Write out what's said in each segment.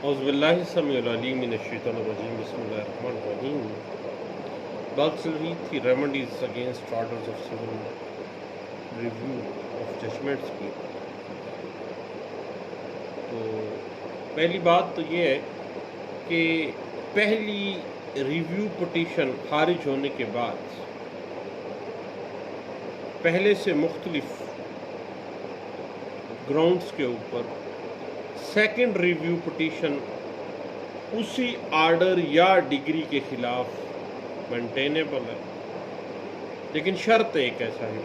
اعوذ باللہ السمیع العلیم من الشیطان الرجیم بسم اللہ الرحمن الرحیم. بات چل رہی تھی remedies against orders of civil review of judgments کی. تو پہلی بات تو یہ ہے کہ پہلی ریویو پٹیشن خارج ہونے کے بعد پہلے سے مختلف گراؤنڈز کے اوپر سیکنڈ ریویو پٹیشن اسی آرڈر یا ڈگری کے خلاف مینٹینیبل ہے، لیکن شرط ایک ایسا ہے،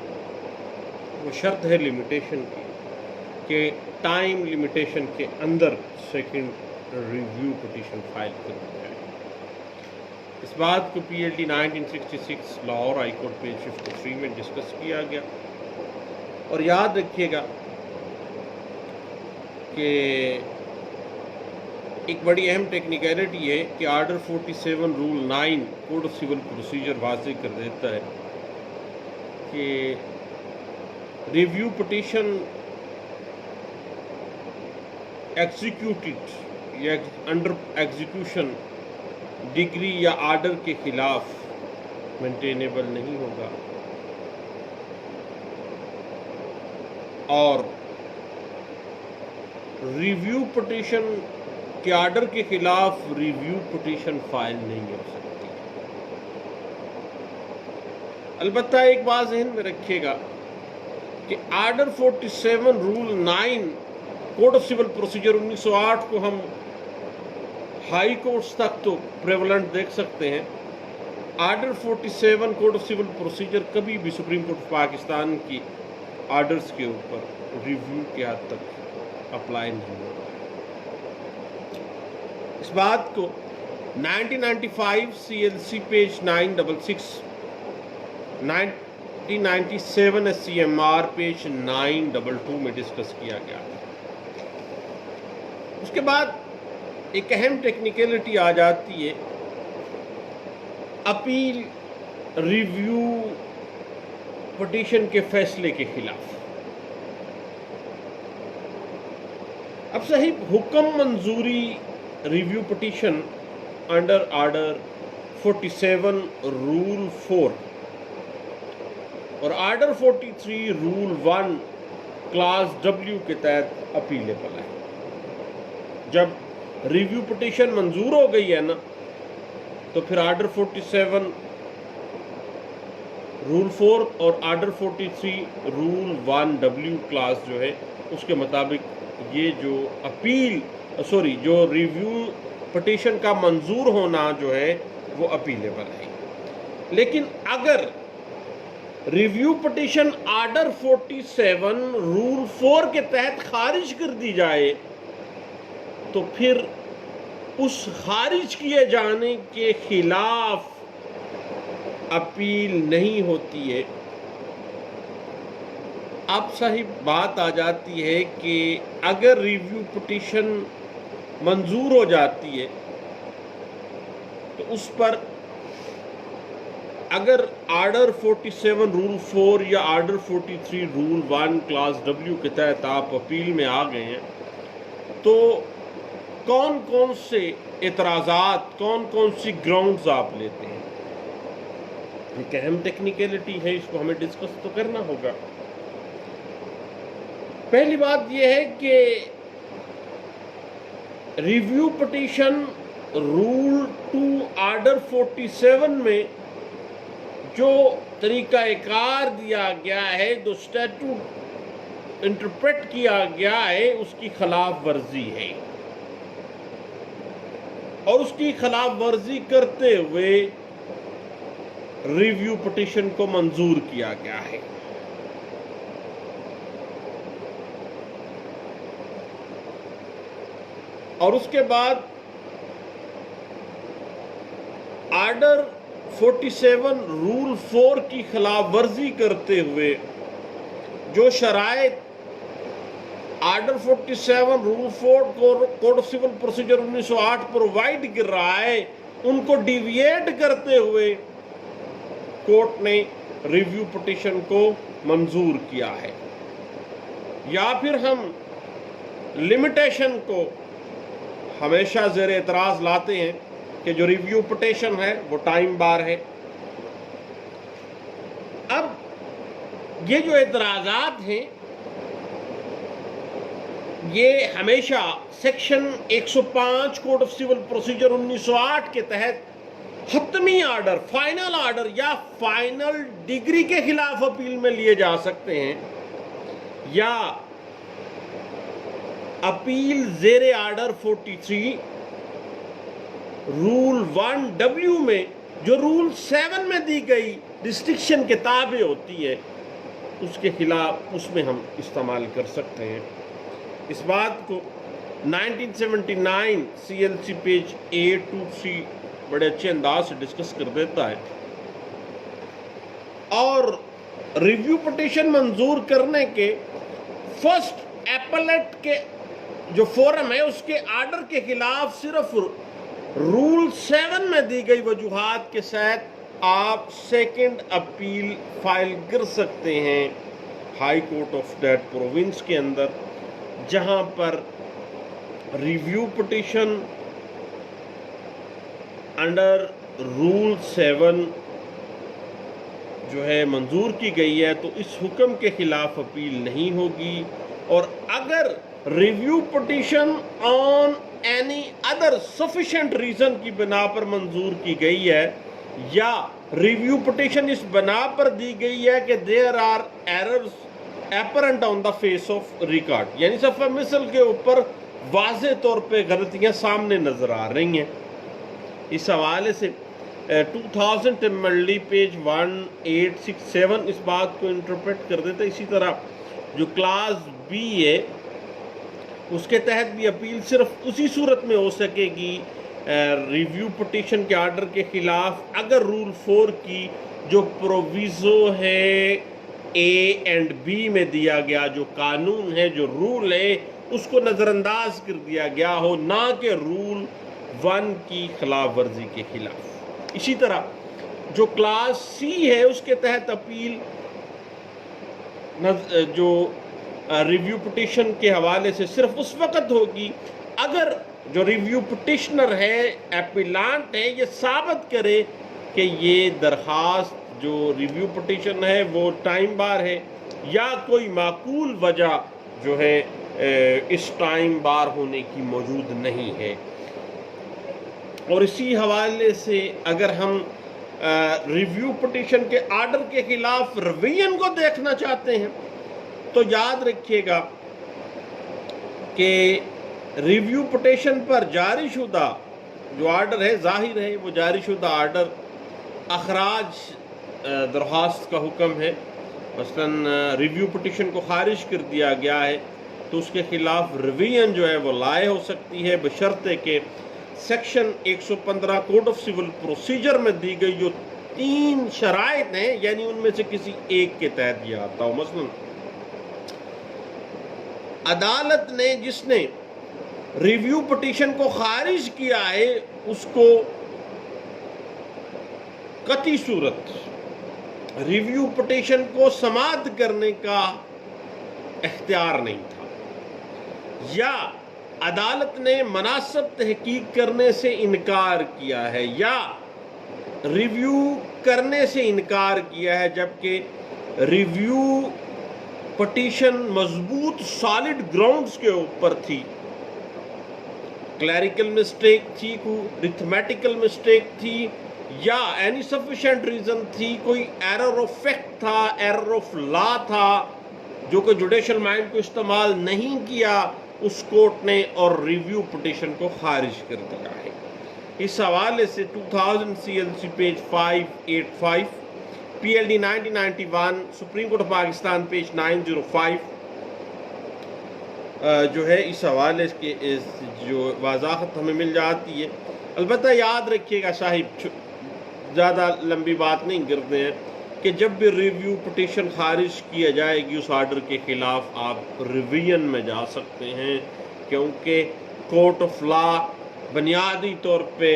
وہ شرط ہے لمیٹیشن کی کہ ٹائم لمیٹیشن کے اندر سیکنڈ ریویو پٹیشن فائل کر دی جائے. اس بات کو P L D 1966 Lahore high court page 53 میں ڈسکس کیا گیا. اور یاد رکھیے گا کہ ایک بڑی اہم ٹیکنیکلٹی ہے کہ order 47 rule 9 code of civil procedure واضح کر دیتا ہے کہ ریویو پٹیشن ایگزیکیوٹڈ یا انڈر ایگزیکیوشن ڈگری یا آرڈر کے خلاف مینٹینیبل نہیں ہوگا، اور ریویو پٹیشن کے آرڈر کے خلاف ریویو پٹیشن فائل نہیں ہو سکتی. البتہ ایک بات ذہن میں رکھیے گا کہ order 47 rule 9 code of civil procedure 1908 کو ہم ہائی کورٹس تک تو پریولنٹ دیکھ سکتے ہیں. Order 47 code of civil procedure کبھی بھی سپریم کورٹ آف پاکستان کی آرڈرز کے اوپر ریویو کی حد تک اپلائی نہیں ہوگا. اس بات کو 1995 C L C page 966، 1997 S C M R page 922 میں ڈسکس کیا گیا. اس کے بعد ایک اہم ٹیکنیکلٹی آ جاتی ہے اپیل ریویو پٹیشن کے فیصلے کے خلاف. اب صحیح حکم منظوری review petition under order 47 rule 4 اور آرڈر 43 رول 1 کلاس ڈبلیو کے تحت اپیلیبل ہے. جب ریویو پٹیشن منظور ہو گئی ہے نا تو پھر آرڈر 47 رول 4 اور آرڈر 43 رول 1 ڈبلیو کلاس جو ہے اس کے مطابق یہ جو ریویو پٹیشن کا منظور ہونا جو ہے وہ اپیلیبل ہے. لیکن اگر ریویو پٹیشن آرڈر 47 رول 4 کے تحت خارج کر دی جائے تو پھر اس خارج کیے جانے کے خلاف اپیل نہیں ہوتی ہے. اب صحیح بات آ جاتی ہے کہ اگر ریویو پٹیشن منظور ہو جاتی ہے تو اس پر اگر آرڈر 47 رول 4 یا آرڈر 43 رول 1 کلاس ڈبلیو کے تحت آپ اپیل میں آ گئے ہیں تو کون کون سے اعتراضات، کون کون سی گراؤنڈز آپ لیتے ہیں. ایک اہم ٹیکنیکلٹی ہے، اس کو ہمیں ڈسکس تو کرنا ہوگا. پہلی بات یہ ہے کہ ریویو پٹیشن رول 2 آرڈر 47 میں جو طریقہ کار دیا گیا ہے، جو اسٹیٹوٹ انٹرپریٹ کیا گیا ہے، اس کی خلاف ورزی ہے، اور اس کی خلاف ورزی کرتے ہوئے ریویو پٹیشن کو منظور کیا گیا ہے. اور اس کے بعد آرڈر 47 رول 4 کی خلاف ورزی کرتے ہوئے جو شرائط order 47 rule 4 code of civil procedure 1908 provide کر رہا ہے، ان کو ڈیویٹ کرتے ہوئے کورٹ نے ریویو پٹیشن کو منظور کیا ہے. یا پھر ہم لمیٹیشن کو ہمیشہ زیر اعتراض لاتے ہیں کہ جو ریویو پٹیشن ہے وہ ٹائم بار ہے۔ اب یہ جو اعتراضات ہیں یہ ہمیشہ section 105 code of civil procedure 1908 کے تحت حتمی آرڈر، فائنل آرڈر یا فائنل ڈگری کے خلاف اپیل میں لیے جا سکتے ہیں، یا اپیل زیر آرڈر 43 رول 1W میں جو رول 7 میں دی گئی ریسٹرکشن کے تابع ہوتی ہے اس کے خلاف اس میں ہم استعمال کر سکتے ہیں۔ اس بات کو 1979 CLC پیج 823 بڑے اچھے انداز سے ڈسکس کر دیتا ہے، اور ریویو پٹیشن منظور کرنے کے فرسٹ ایپلیٹ کے جو فورم ہے اس کے آرڈر کے خلاف صرف رول 7 میں دی گئی وجوہات کے ساتھ آپ سیکنڈ اپیل فائل کر سکتے ہیں high court of that province کے اندر، جہاں پر ریویو پٹیشن انڈر رول 7 جو ہے منظور کی گئی ہے تو اس حکم کے خلاف اپیل نہیں ہوگی، اور اگر review petition on any other sufficient reason کی بنا پر منظور کی گئی ہے، یا ریویو پٹیشن اس بنا پر دی گئی ہے کہ there are errors apparent on the face of record, یعنی صفحہ مثل کے اوپر واضح طور پہ غلطیاں سامنے نظر آ رہی ہیں، اس حوالے سے 2000 ٹملڈی پیج 1867 اس بات کو انٹرپریٹ کر دیتا ہے۔ اسی طرح جو کلاس بی ہے اس کے تحت بھی اپیل صرف اسی صورت میں ہو سکے گی ریویو پٹیشن کے آرڈر کے خلاف اگر رول 4 کی جو پروویزو ہے اے اینڈ بی میں دیا گیا، جو قانون ہے، جو رول ہے، اس کو نظر انداز کر دیا گیا ہو، نہ کہ رول 1 کی خلاف ورزی کے خلاف۔ اسی طرح جو کلاس سی ہے اس کے تحت اپیل جو ریویو پٹیشن کے حوالے سے صرف اس وقت ہوگی اگر جو ریویو پٹیشنر ہے، اپیلانٹ ہے، یہ ثابت کرے کہ یہ درخواست جو ریویو پٹیشن ہے وہ ٹائم بار ہے، یا کوئی معقول وجہ جو ہے اس ٹائم بار ہونے کی موجود نہیں ہے۔ اور اسی حوالے سے اگر ہم ریویو پٹیشن کے آرڈر کے خلاف روین کو دیکھنا چاہتے ہیں تو یاد رکھیے گا کہ ریویو پٹیشن پر جاری شدہ جو آرڈر ہے، ظاہر ہے وہ جاری شدہ آرڈر اخراج درخواست کا حکم ہے، مثلا ریویو پٹیشن کو خارج کر دیا گیا ہے تو اس کے خلاف روین جو ہے وہ لائے ہو سکتی ہے، بشرطے کہ section 115 code of civil procedure میں دی گئی جو 3 شرائط ہیں، یعنی ان میں سے کسی ایک کے تحت یہ آتا ہو۔ مثلا عدالت نے جس نے ریویو پٹیشن کو خارج کیا ہے اس کو قطعی صورت ریویو پٹیشن کو سماعت کرنے کا اختیار نہیں تھا، یا عدالت نے مناسب تحقیق کرنے سے انکار کیا ہے، یا ریویو کرنے سے انکار کیا ہے، جبکہ ریویو پٹیشن مضبوط سالڈ گراؤنڈز کے اوپر تھی، کلیریکل مسٹیک تھی، کوئی ریتھمیٹیکل مسٹیک تھی، یا اینی سفیشینٹ ریزن تھی، کوئی ایرر آف فیکٹ تھا، ایرر آف لا تھا جو کہ جوڈیشل مائنڈ کو استعمال نہیں کیا، اس کورٹ نے اور ریویو پٹیشن کو خارج کر دیا ہے۔ اس حوالے سے 2000 CLC page 585 PLD 1991 supreme court of Pakistan page 905 جو ہے اس حوالے کے جو وضاحت ہمیں مل جاتی ہے۔ البتہ یاد رکھیے گا صاحب، زیادہ لمبی بات نہیں کرتے ہیں، کہ جب بھی ریویو پٹیشن خارج کیا جائے گی اس آرڈر کے خلاف آپ ریویژن میں جا سکتے ہیں، کیونکہ کورٹ آف لا بنیادی طور پہ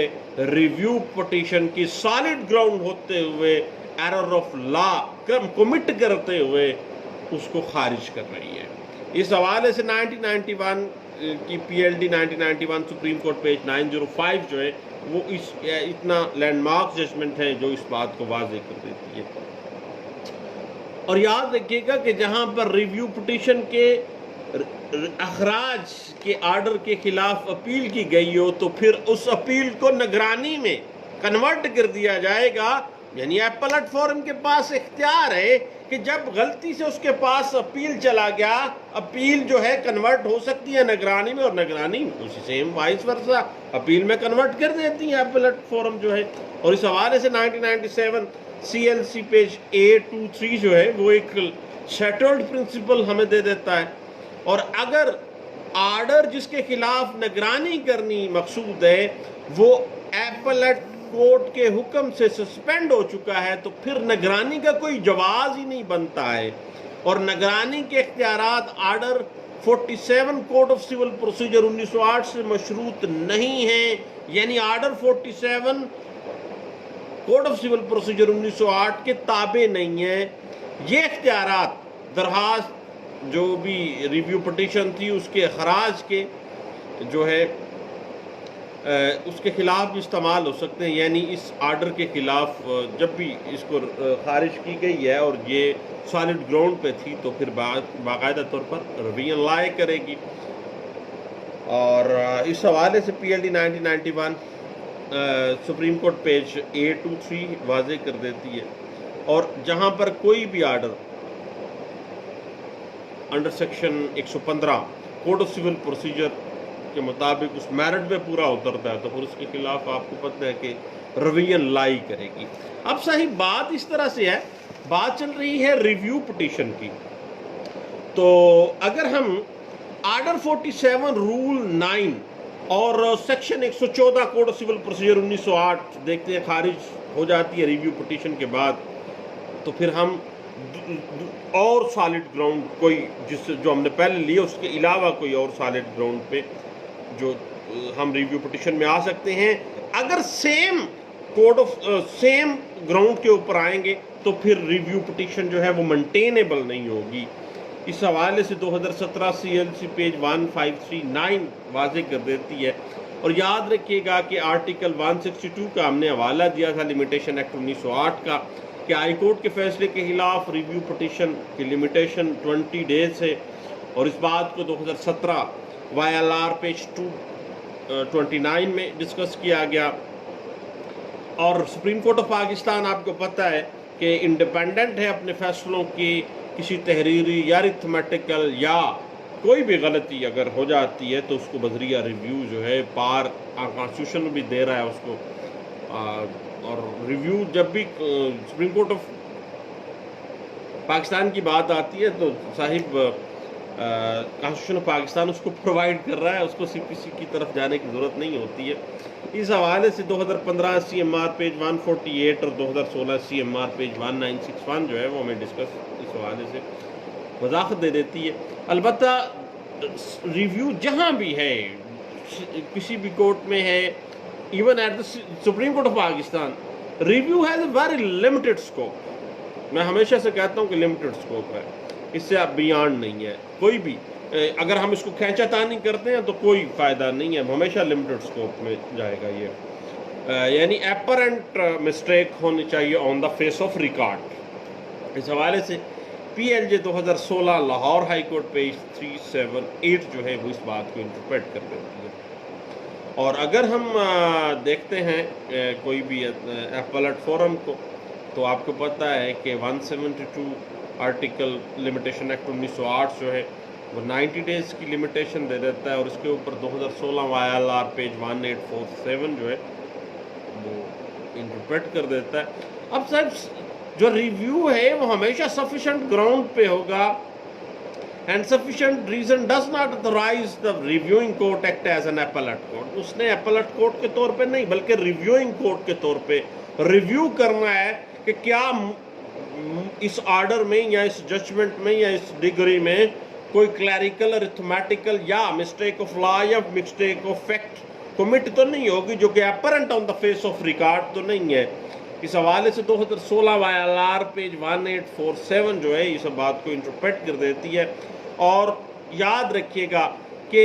ریویو پٹیشن کی سالڈ گراؤنڈ ہوتے ہوئے ایرر آف لا کمٹ کرتے ہوئے اس کو خارج کر رہی ہے۔ اس حوالے سے 1991 کی P L D 1991 supreme court page 905 جو ہے وہ اس اتنا لینڈ مارک ججمنٹ ہے جو اس بات کو واضح کر دیتی ہے. اور یاد رکھیے گا کہ جہاں پر ریویو پٹیشن کے اخراج کے آرڈر کے خلاف اپیل کی گئی ہو تو پھر اس اپیل کو نگرانی میں کنورٹ کر دیا جائے گا. یعنی ایپلٹ فورم کے پاس اختیار ہے کہ جب غلطی سے اس کے پاس اپیل چلا گیا, اپیل جو ہے کنورٹ ہو سکتی ہے نگرانی میں, اور نگرانی اسی سیم وائس ورسا اپیل میں کنورٹ کر دیتی ہے ایپلٹ فورم جو ہے. اور اس حوالے سے 1997 سی ایل سی پیج 823 جو ہے وہ ایک سیٹلڈ پرنسپل ہمیں دے دیتا ہے. اور اگر آرڈر جس کے خلاف نگرانی کرنی مقصود ہے وہ ایپلٹ کورٹ کے حکم سے سسپینڈ ہو چکا ہے تو پھر نگرانی کا کوئی جواز ہی نہیں بنتا ہے. اور نگرانی کے اختیارات order 47 code of civil procedure 1908 سے مشروط نہیں ہیں. یعنی order 47 code of civil procedure 1908 کے تابع نہیں ہیں. یہ اختیارات درخواست جو بھی ریویو پٹیشن تھی اس کے اخراج کے جو ہے اس کے خلاف بھی استعمال ہو سکتے ہیں. یعنی اس آرڈر کے خلاف جب بھی اس کو خارج کی گئی ہے اور یہ سالڈ گراؤنڈ پہ تھی تو پھر باقاعدہ طور پر رویہ لائے کرے گی. اور اس حوالے سے P L D 1991 supreme court page 823 واضح کر دیتی ہے. اور جہاں پر کوئی بھی order under section 115 code of civil procedure کے مطابق اس میرٹ پہ پورا اترتا ہے تو پھر اس کے خلاف آپ کو پتہ ہے کہ رویہ لائی کرے گی. اب صحیح بات اس طرح سے ہے, بات چل رہی ہے ریویو پٹیشن کی. تو اگر ہم آرڈر 47 رول 9 اور section 114 code of civil procedure 1908 دیکھتے ہیں خارج ہو جاتی ہے ریویو پٹیشن کے بعد, تو پھر ہم اور سالڈ گراؤنڈ کوئی جو ہم نے پہلے لیا اس کے علاوہ کوئی اور سالڈ گراؤنڈ پہ جو ہم ریویو پٹیشن میں آ سکتے ہیں. اگر سیم گراؤنڈ کے اوپر آئیں گے تو پھر ریویو پٹیشن جو ہے وہ مینٹینیبل نہیں ہوگی. اس حوالے سے 2017 سی ایل سی پیج 1539 واضح کر دیتی ہے. اور یاد رکھیے گا کہ آرٹیکل 162 کا ہم نے حوالہ دیا تھا لمیٹیشن ایکٹ 1908 کا کہ ہائی کورٹ کے فیصلے کے خلاف ریویو پٹیشن کی لمیٹیشن 20 ڈیز ہے. اور اس بات کو 2017 وائی ایل آر پیج 229 میں ڈسکس کیا گیا. اور سپریم کورٹ آف پاکستان آپ کو پتہ ہے کہ انڈیپینڈنٹ ہے اپنے فیصلوں کی. کسی تحریری یا ریتھمیٹیکل یا کوئی بھی غلطی اگر ہو جاتی ہے تو اس کو بذریعہ ریویو جو ہے پار کانسٹیٹیوشن بھی دے رہا ہے اس کو. اور ریویو جب بھی سپریم کورٹ آف پاکستان کی بات آتی ہے تو صاحب کانسٹیٹیوشن آف پاکستان اس کو پرووائڈ کر رہا ہے, اس کو سی پی سی کی طرف جانے کی ضرورت نہیں ہوتی ہے. اس حوالے سے 2015 سی ایم آر پیج 148 اور 2016 سی ایم آر پیج 1961 جو ہے وہ ہمیں ڈسکس اس حوالے سے وضاحت دے دیتی ہے. البتہ ریویو جہاں بھی ہے کسی بھی کورٹ میں ہے, even at the supreme court of Pakistan, review has a very limited scope. میں ہمیشہ سے کہتا ہوں کہ لمیٹڈ اسکوپ ہے, اس سے اب بیانڈ نہیں ہے کوئی بھی. اگر ہم اس کو کھینچا تانی کرتے ہیں تو کوئی فائدہ نہیں ہے, ہمیشہ لمیٹڈ اسکوپ میں جائے گا یہ. یعنی اپرنٹ مسٹیک ہونی چاہیے آن دا فیس آف ریکارڈ. اس حوالے سے پی ایل جے 2016 لاہور ہائی کورٹ پیج 378 جو ہے وہ اس بات کو انٹرپریٹ کر دیتی ہے. اور اگر ہم دیکھتے ہیں کوئی بھی ایپلٹ فورم کو تو آپ کو پتہ ہے کہ 172 آرٹیکل لمیٹیشن ایکٹ 1908 جو ہے وہ 90 ڈیز کی لمیٹیشن دے دیتا ہے. اور اس کے اوپر 2016 وائی ایل آر پیج 1847 جو ہے وہ انٹرپریٹ کر دیتا ہے. اب صاحب جو ریویو ہے وہ ہمیشہ سفیشینٹ گراؤنڈ پہ ہوگا, and sufficient reason does not authorize the reviewing court act as an appellate court. اس نے ایپلٹ کورٹ کے طور پہ نہیں بلکہ ریویوئنگ کورٹ کے طور پہ ریویو کرنا ہے کہ کیا اس آرڈر میں یا اس ججمنٹ میں یا اس ڈگری میں کوئی کلیریکل ارتھمیٹیکل یا مسٹیک آف لا یا مسٹیک آف فیکٹ کمٹ تو نہیں ہوگی جو کہ apparent on the face of record تو نہیں ہے. اس حوالے سے 2016 وائی ایل آر پیج 1847 جو ہے اس بات کو انٹرپریٹ کر دیتی ہے. اور یاد رکھیے گا کہ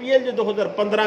PLJ 2015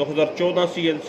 2014 CLC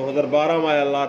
2012 ILR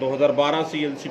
2012 CLC